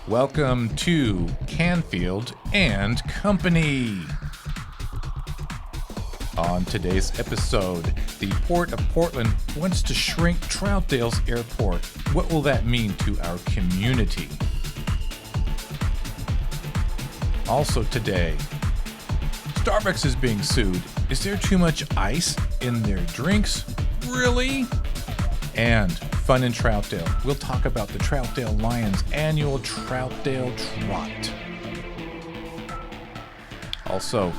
Welcome to Canfield and Company. On today's episode, the Port of Portland wants to shrink Troutdale's airport. What will that mean to our community? Also today, Starbucks is being sued. Is there too much ice in their drinks? Really? And fun in Troutdale. We'll talk about the Troutdale Lions' annual Troutdale Trot. Also,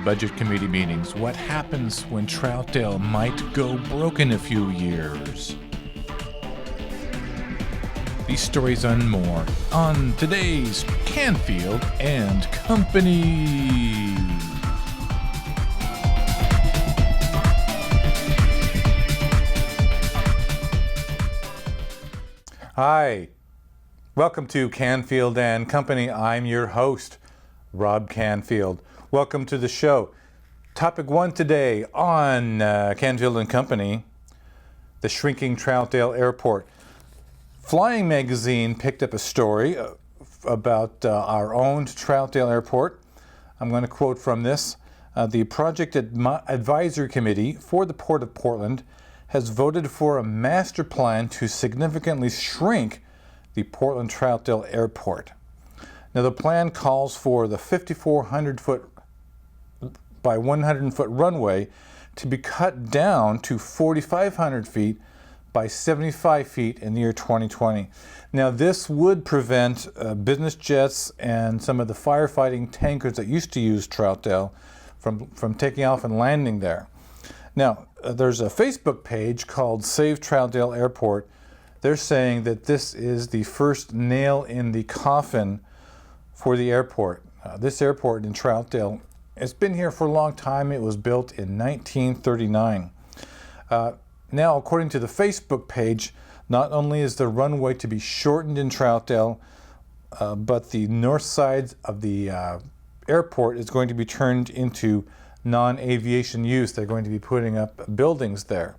budget committee meetings. What happens when Troutdale might go broke in a few years? These stories and more on today's Canfield and Company. Hi, welcome to Canfield and Company. I'm your host, Rob Canfield. Welcome to the show. Topic 1 today on Canfield and Company, the shrinking Troutdale Airport. Flying Magazine picked up a story about our own Troutdale Airport. I'm going to quote from this. The Project Advisory Committee for the Port of Portland has voted for a master plan to significantly shrink the Portland Troutdale Airport. Now, the plan calls for the 5,400 foot by 100 foot runway to be cut down to 4,500 feet by 75 feet in the year 2020. Now, this would prevent business jets and some of the firefighting tankers that used to use Troutdale from taking off and landing there. Now, there's a Facebook page called Save Troutdale Airport. They're saying that this is the first nail in the coffin for the airport. This airport in Troutdale, it's been here for a long time. It was built in 1939. Now, according to the Facebook page, not only is the runway to be shortened in Troutdale, but the north side of the airport is going to be turned into non-aviation use. They're going to be putting up buildings there.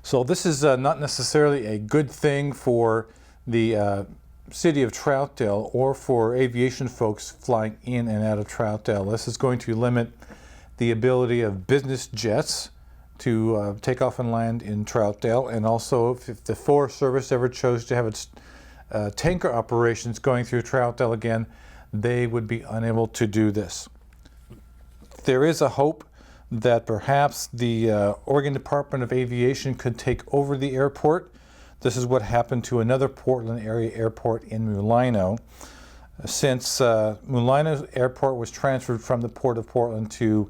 So this is not necessarily a good thing for the City of Troutdale or for aviation folks flying in and out of Troutdale. This is going to limit the ability of business jets to take off and land in Troutdale, and also if the Forest Service ever chose to have its tanker operations going through Troutdale again, they would be unable to do this. There is a hope that perhaps the Oregon Department of Aviation could take over the airport. This is what happened to another Portland area airport in Mulino. Since Mulino Airport was transferred from the Port of Portland to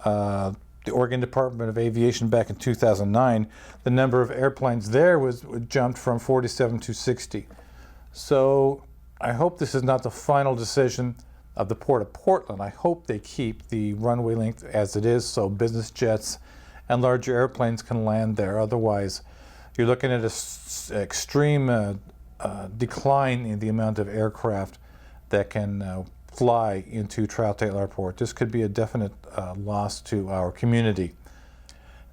the Oregon Department of Aviation back in 2009, the number of airplanes there was jumped from 47 to 60. So I hope this is not the final decision of the Port of Portland. I hope they keep the runway length as it is so business jets and larger airplanes can land there. Otherwise, you're looking at an extreme decline in the amount of aircraft that can fly into Troutdale Airport. This could be a definite loss to our community.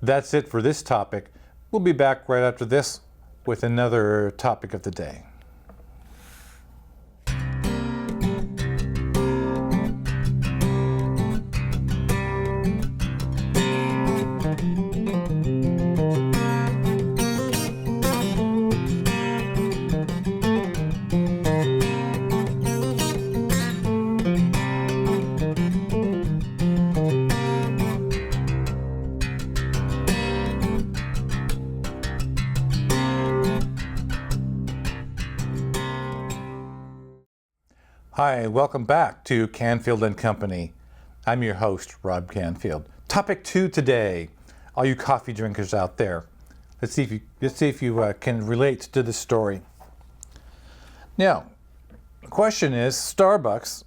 That's it for this topic. We'll be back right after this with another topic of the day. Hi, welcome back to Canfield and Company. I'm your host, Rob Canfield. Topic 2 today, all you coffee drinkers out there. Let's see if you can relate to this story. Now, the question is, Starbucks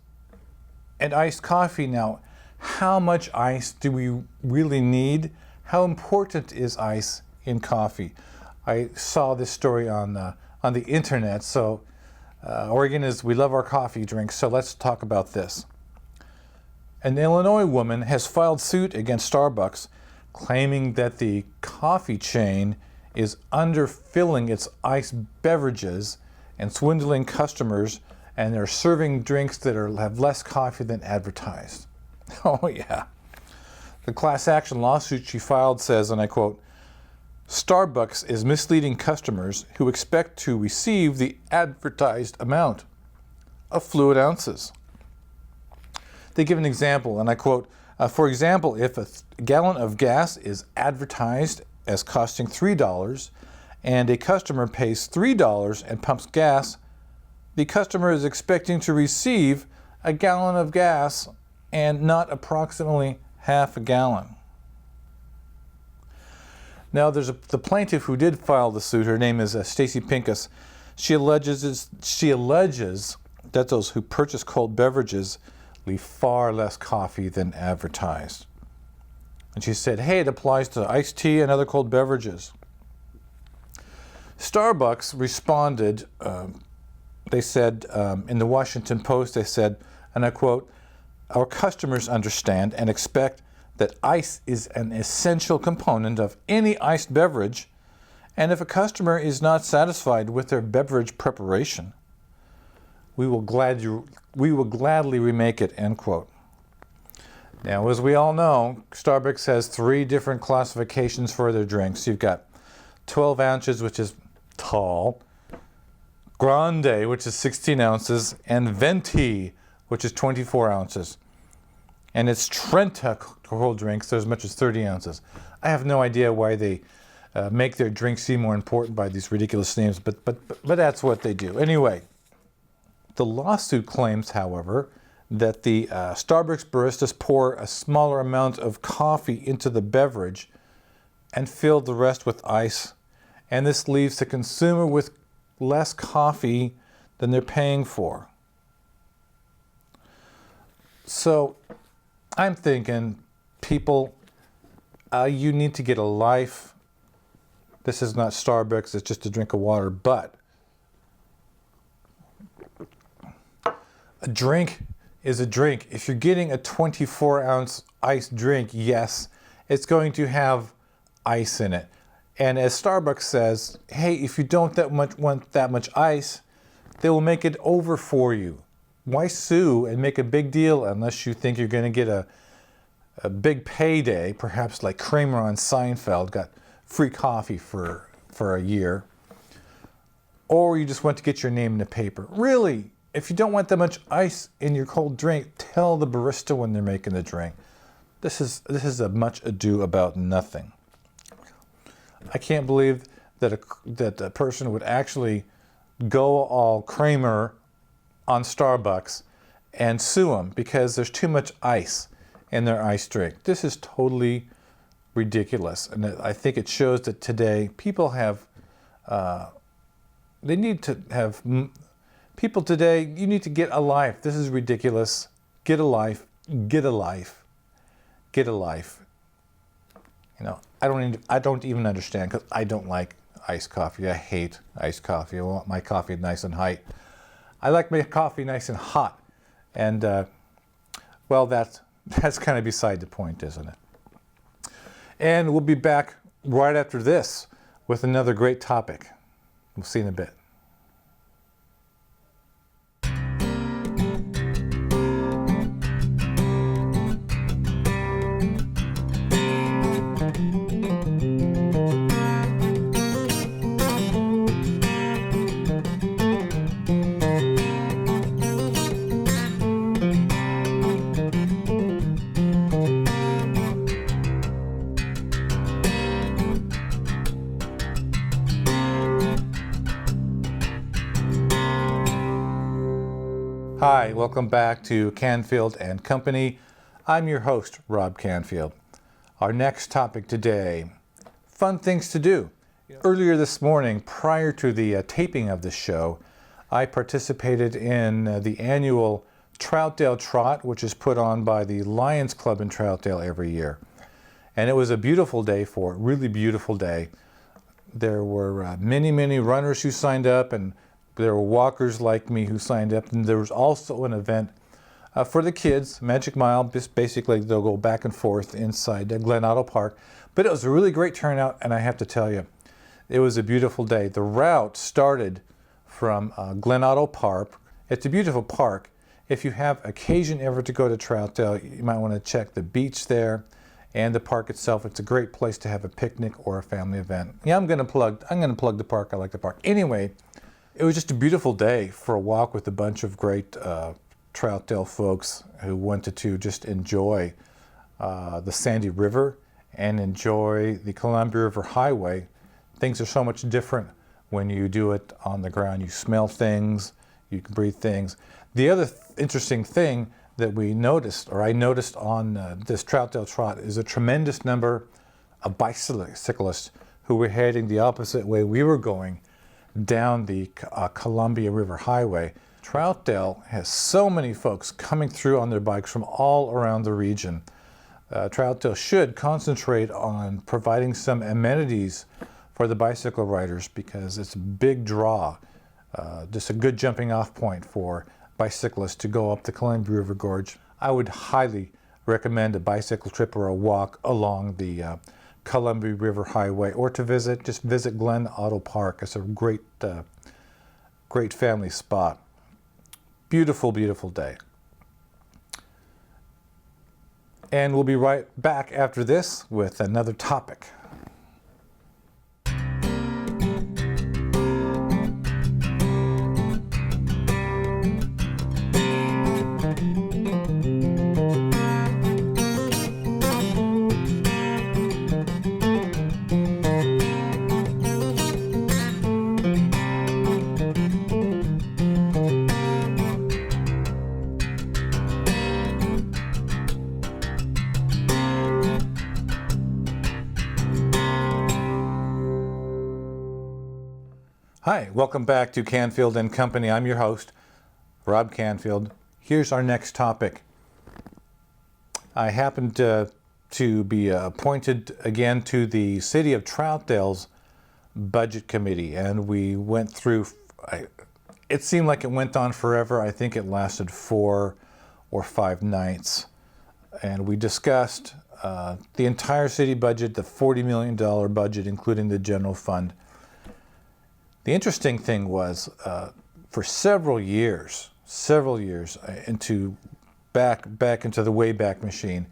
and iced coffee. Now, how much ice do we really need? How important is ice in coffee? I saw this story on the internet, so Oregon we love our coffee drinks, so let's talk about this. An Illinois woman has filed suit against Starbucks, claiming that the coffee chain is underfilling its iced beverages and swindling customers, and they're serving drinks that have less coffee than advertised. Oh yeah. The class action lawsuit she filed says, and I quote, "Starbucks is misleading customers who expect to receive the advertised amount of fluid ounces." They give an example, and I quote, "For example, if a gallon of gas is advertised as costing $3 and a customer pays $3 and pumps gas, the customer is expecting to receive a gallon of gas and not approximately half a gallon." Now, there's the plaintiff who did file the suit. Her name is Stacy Pincus. She alleges that those who purchase cold beverages leave far less coffee than advertised. And she said, hey, it applies to iced tea and other cold beverages. Starbucks responded. They said in the Washington Post, they said, and I quote, "Our customers understand and expect that ice is an essential component of any iced beverage, and if a customer is not satisfied with their beverage preparation, we will gladly remake it," end quote. Now, as we all know, Starbucks has 3 different classifications for their drinks. You've got 12 ounces, which is tall, Grande, which is 16 ounces, and Venti, which is 24 ounces. And it's Trenta cold drinks, they're as much as 30 ounces. I have no idea why they make their drinks seem more important by these ridiculous names, but that's what they do. Anyway, the lawsuit claims, however, that the Starbucks baristas pour a smaller amount of coffee into the beverage and fill the rest with ice, and this leaves the consumer with less coffee than they're paying for. So I'm thinking, people, you need to get a life. This is not Starbucks, it's just a drink of water, but a drink is a drink. If you're getting a 24-ounce iced drink, yes, it's going to have ice in it. And as Starbucks says, hey, if you don't want that much ice, they will make it over for you. Why sue and make a big deal unless you think you're going to get a big payday, perhaps like Kramer on Seinfeld got free coffee for a year, or you just want to get your name in the paper. Really, if you don't want that much ice in your cold drink, tell the barista when they're making the drink. This is a much ado about nothing. I can't believe that a person would actually go all Kramer on Starbucks and sue them because there's too much ice in their iced drink. This is totally ridiculous, and I think it shows that today people have, people today, you need to get a life. This is ridiculous. Get a life. Get a life. Get a life. You know, I don't even understand, because I don't like iced coffee. I hate iced coffee. I want my coffee nice and hot. I like my coffee nice and hot. And, well, that's kind of beside the point, isn't it? And we'll be back right after this with another great topic. We'll see you in a bit. Hi, welcome back to Canfield and Company. I'm your host, Rob Canfield. Our next topic today, fun things to do. Earlier this morning, prior to the taping of this show, I participated in the annual Troutdale Trot, which is put on by the Lions Club in Troutdale every year. And it was a beautiful day for it, really beautiful day. There were many, many runners who signed up, and there were walkers like me who signed up, and there was also an event for the kids, Magic Mile. Basically, they'll go back and forth inside Glen Otto Park. But it was a really great turnout, and I have to tell you, it was a beautiful day. The route started from Glen Otto Park. It's a beautiful park. If you have occasion ever to go to Troutdale, you might want to check the beach there and the park itself. It's a great place to have a picnic or a family event. Yeah, I'm going to plug the park. I like the park. Anyway, it was just a beautiful day for a walk with a bunch of great Troutdale folks who wanted to just enjoy the Sandy River and enjoy the Columbia River Highway. Things are so much different when you do it on the ground. You smell things, you can breathe things. The other interesting thing that we noticed, or I noticed on this Troutdale Trot, is a tremendous number of bicyclists who were heading the opposite way we were going, down the Columbia River Highway. Troutdale has so many folks coming through on their bikes from all around the region. Troutdale should concentrate on providing some amenities for the bicycle riders because it's a big draw, just a good jumping off point for bicyclists to go up the Columbia River Gorge. I would highly recommend a bicycle trip or a walk along the Columbia River Highway, or to visit Glen Otto Park. It's a great family spot. Beautiful, beautiful day. And we'll be right back after this with another topic. Hi, welcome back to Canfield and Company. I'm your host, Rob Canfield. Here's our next topic. I happened to be appointed again to the City of Troutdale's Budget Committee, and we went through, it seemed like it went on forever. I think it lasted 4 or 5 nights. And we discussed the entire city budget, the $40 million budget, including the general fund. The interesting thing was, for several years into back into the Wayback Machine,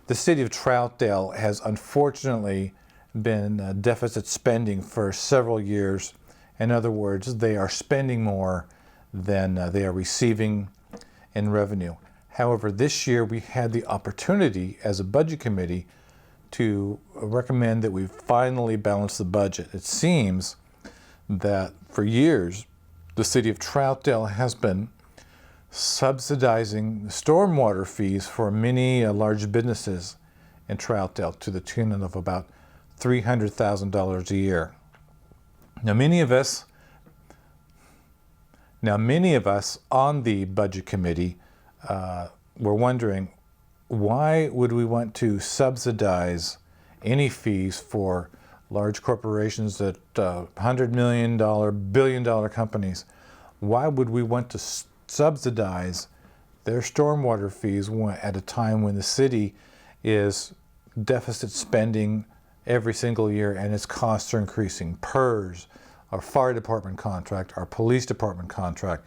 the City of Troutdale has unfortunately been deficit spending for several years. In other words, they are spending more than they are receiving in revenue. However, this year we had the opportunity as a budget committee to recommend that we finally balance the budget. It seems that for years, the City of Troutdale has been subsidizing stormwater fees for many large businesses in Troutdale to the tune of about $300,000 a year. Now, many of us on the budget committee were wondering, why would we want to subsidize any fees for large corporations that $100 million, billion-dollar companies? Why would we want to subsidize their stormwater fees at a time when the city is deficit spending every single year and its costs are increasing? PERS, our fire department contract, our police department contract,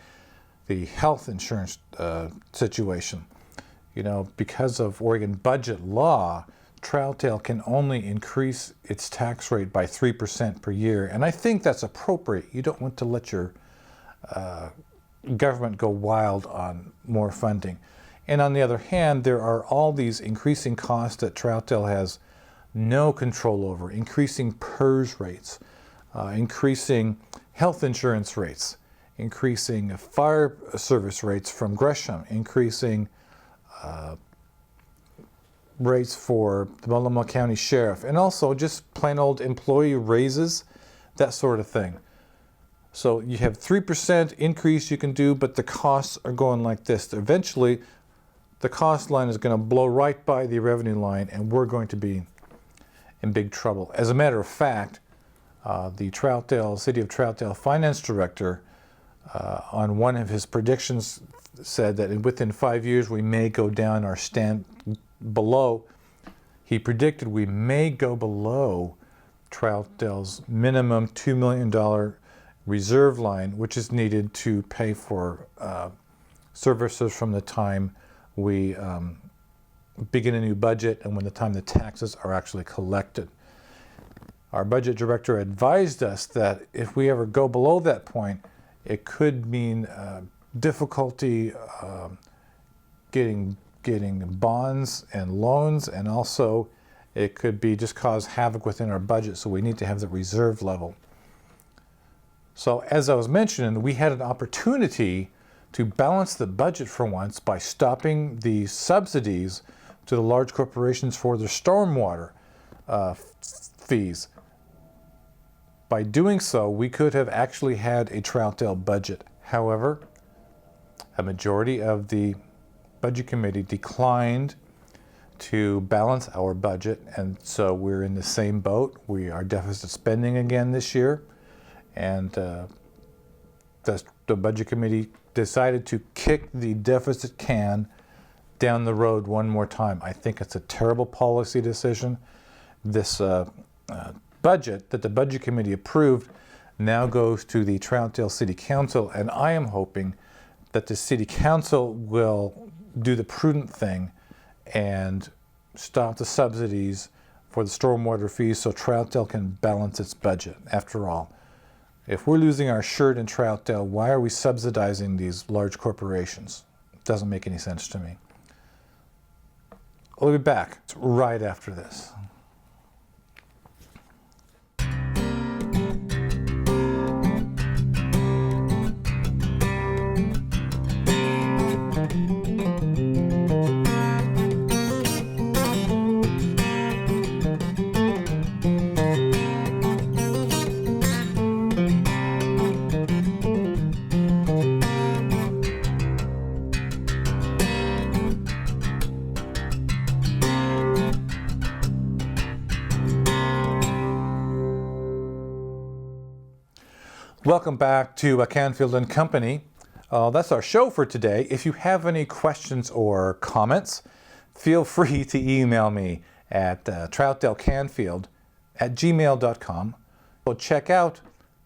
the health insurance situation. You know, because of Oregon budget law, Troutdale can only increase its tax rate by 3% per year, and I think that's appropriate. You don't want to let your government go wild on more funding. And on the other hand, there are all these increasing costs that Troutdale has no control over, increasing PERS rates, increasing health insurance rates, increasing fire service rates from Gresham, increasing rates for the Multnomah County Sheriff, and also just plain old employee raises, that sort of thing. So you have 3% increase you can do, but the costs are going like this. Eventually, the cost line is going to blow right by the revenue line, and we're going to be in big trouble. As a matter of fact, the City of Troutdale finance director, on one of his predictions, said that within 5 years we may go down our below. He predicted we may go below Troutdale's minimum $2 million reserve line, which is needed to pay for services from the time we begin a new budget and when the time the taxes are actually collected. Our budget director advised us that if we ever go below that point, it could mean difficulty getting bonds and loans, and also it could be just cause havoc within our budget, so we need to have the reserve level. So as I was mentioning, we had an opportunity to balance the budget for once by stopping the subsidies to the large corporations for their stormwater fees. By doing so, we could have actually had a Troutdale budget. However, a majority of the Budget Committee declined to balance our budget, and so we're in the same boat. We are deficit spending again this year, and the Budget Committee decided to kick the deficit can down the road one more time. I think it's a terrible policy decision. This budget that the Budget Committee approved now goes to the Troutdale City Council, and I am hoping that the City Council will do the prudent thing and stop the subsidies for the stormwater fees so Troutdale can balance its budget. After all, if we're losing our shirt in Troutdale, why are we subsidizing these large corporations? It doesn't make any sense to me. I'll be back right after this. Welcome back to Canfield Company. That's our show for today. If you have any questions or comments, feel free to email me at troutdalecanfield@gmail.com. So check out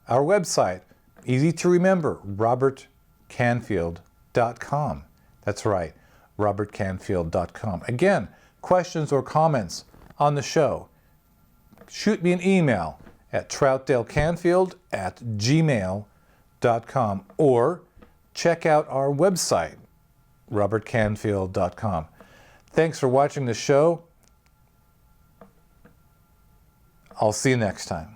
our website, easy to remember, robertcanfield.com. That's right, robertcanfield.com. Again, questions or comments on the show, shoot me an email at troutdalecanfield@gmail.com, or check out our website, robertcanfield.com. Thanks for watching the show. I'll see you next time.